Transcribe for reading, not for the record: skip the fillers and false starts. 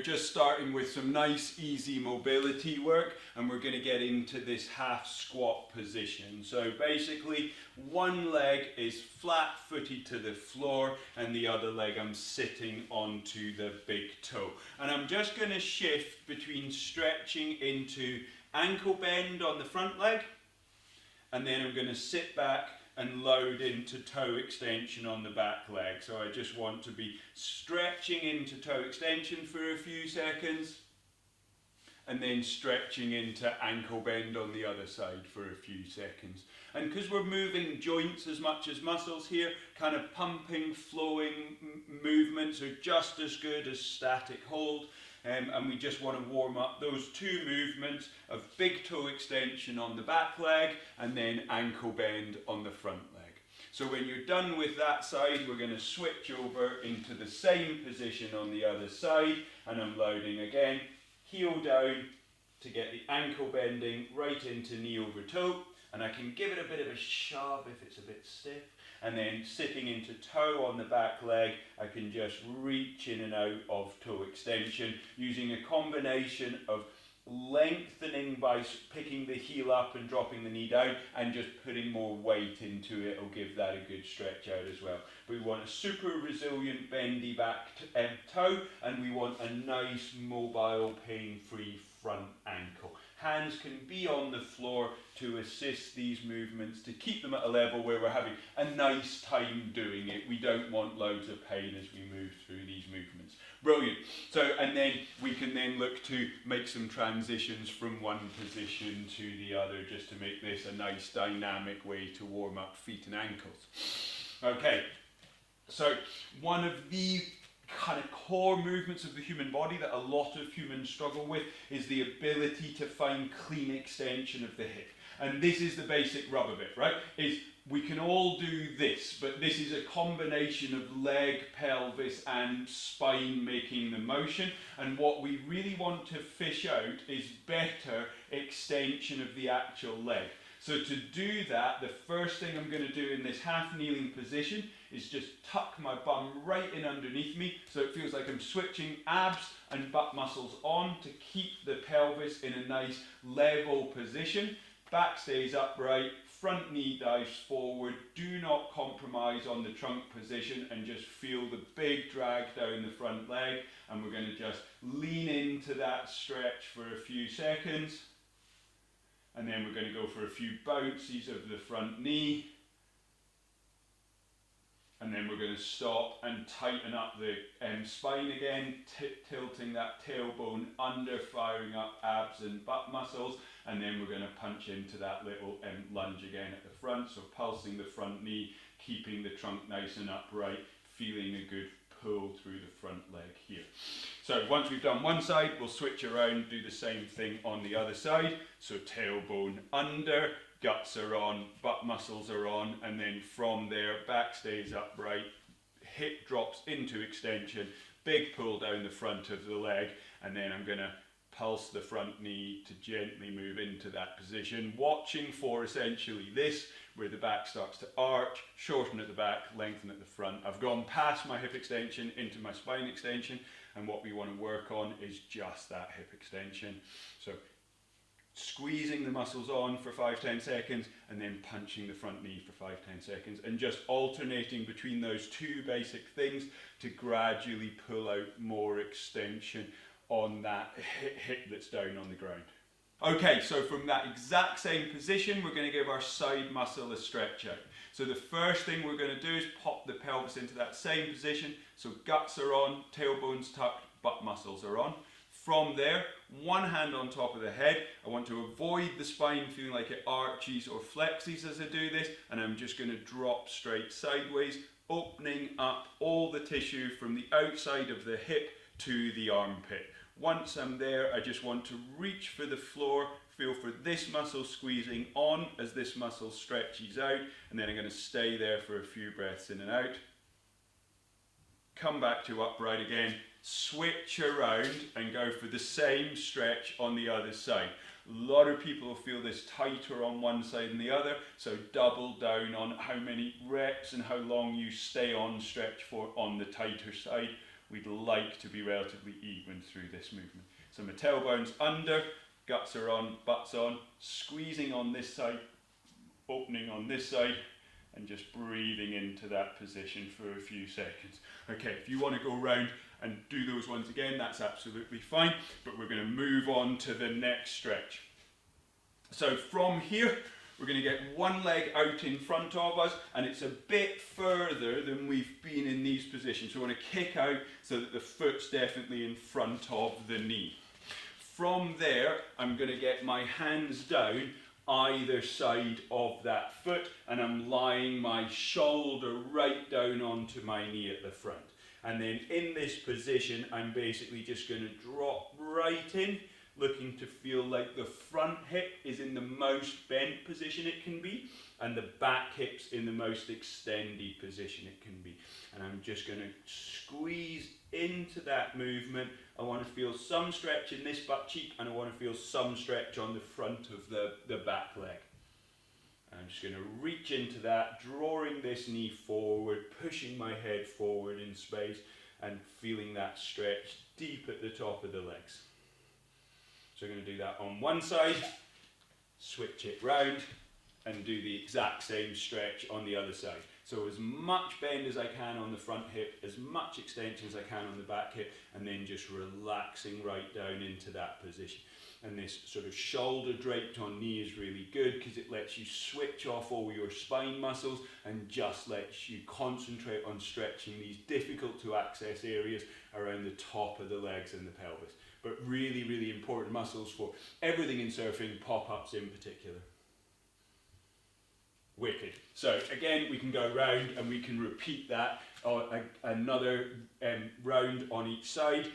we're just starting with some nice easy mobility work, and we're going to get into this half squat position. So basically one leg is flat footed to the floor and the other leg I'm sitting onto the big toe. And I'm just going to shift between stretching into ankle bend on the front leg, and then I'm going to sit back and load into toe extension on the back leg. So I just want to be stretching into toe extension for a few seconds, and then stretching into ankle bend on the other side for a few seconds. And because we're moving joints as much as muscles here, kind of pumping, flowing movements are just as good as static hold. And we just want to warm up those two movements of big toe extension on the back leg and then ankle bend on the front leg. So when you're done with that side, we're going to switch over into the same position on the other side, and I'm loading again, heel down to get the ankle bending right into knee over toe, and I can give it a bit of a shove if it's a bit stiff. And then sitting into toe on the back leg, I can just reach in and out of toe extension using a combination of lengthening by picking the heel up and dropping the knee down, and just putting more weight into it will give that a good stretch out as well. We want a super resilient bendy back toe, and we want a nice mobile pain-free front ankle. Hands can be on the floor to assist these movements, to keep them at a level where we're having a nice time doing it. We don't want loads of pain as we move through these movements. Brilliant. So, and then we can then look to make some transitions from one position to the other, just to make this a nice dynamic way to warm up feet and ankles. Okay, so one of the kind of core movements of the human body that a lot of humans struggle with is the ability to find clean extension of the hip. And this is the basic rub of it, right? Is we can all do this, but this is a combination of leg, pelvis and spine making the motion. And what we really want to fish out is better extension of the actual leg. So to do that, the first thing I'm going to do in this half kneeling position is just tuck my bum right in underneath me, so it feels like I'm switching abs and butt muscles on to keep the pelvis in a nice level position. Back stays upright, front knee dives forward. Do not compromise on the trunk position, and just feel the big drag down the front leg. And we're going to just lean into that stretch for a few seconds. And then we're going to go for a few bounces of the front knee. And then we're going to stop and tighten up the spine again, tilting that tailbone under, firing up abs and butt muscles. And then we're going to punch into that little lunge again at the front. So pulsing the front knee, keeping the trunk nice and upright, feeling a good pull through the front leg here. So once we've done one side, we'll switch around, do the same thing on the other side. So tailbone under, guts are on, butt muscles are on, and then from there, back stays upright, hip drops into extension, big pull down the front of the leg, and then I'm going to pulse the front knee to gently move into that position, watching for essentially this, where the back starts to arch, shorten at the back, lengthen at the front. I've gone past my hip extension into my spine extension, and what we want to work on is just that hip extension. So squeezing the muscles on for 5-10 seconds, and then punching the front knee for 5-10 seconds, and just alternating between those two basic things to gradually pull out more extension on that hip that's down on the ground. Okay, so from that exact same position, we're going to give our side muscle a stretch out. So the first thing we're going to do is pop the pelvis into that same position. So guts are on, tailbone's tucked, butt muscles are on. From there, one hand on top of the head. I want to avoid the spine feeling like it arches or flexes as I do this, and I'm just going to drop straight sideways, opening up all the tissue from the outside of the hip to the armpit. Once I'm there, I just want to reach for the floor, feel for this muscle squeezing on as this muscle stretches out, and then I'm going to stay there for a few breaths in and out. Come back to upright again, switch around and go for the same stretch on the other side. A lot of people will feel this tighter on one side than the other, so double down on how many reps and how long you stay on stretch for on the tighter side. we'd like to be relatively even through this movement. So my tailbone's under, guts are on, butt's on, squeezing on this side, opening on this side, and just breathing into that position for a few seconds. Okay, if you want to go round and do those ones again, that's absolutely fine, but we're going to move on to the next stretch. So from here, we're going to get one leg out in front of us, and it's a bit further than we've been in these positions. So we want to kick out so that the foot's definitely in front of the knee. From there, I'm going to get my hands down either side of that foot, and I'm lying my shoulder right down onto my knee at the front. And then in this position, I'm basically just going to drop right in, looking to feel like the front hip is in the most bent position it can be, and the back hip's in the most extended position it can be. And I'm just going to squeeze into that movement. I want to feel some stretch in this butt cheek, and I want to feel some stretch on the front of the back leg. I'm just going to reach into that, drawing this knee forward, pushing my head forward in space, and feeling that stretch deep at the top of the legs. So I'm going to do that on one side, switch it round, and do the exact same stretch on the other side. So as much bend as I can on the front hip, as much extension as I can on the back hip, and then just relaxing right down into that position. And this sort of shoulder draped on knee is really good because it lets you switch off all your spine muscles and just lets you concentrate on stretching these difficult to access areas around the top of the legs and the pelvis. But really, really important muscles for everything in surfing, pop-ups in particular. Wicked. So again, we can go round and we can repeat that another round on each side.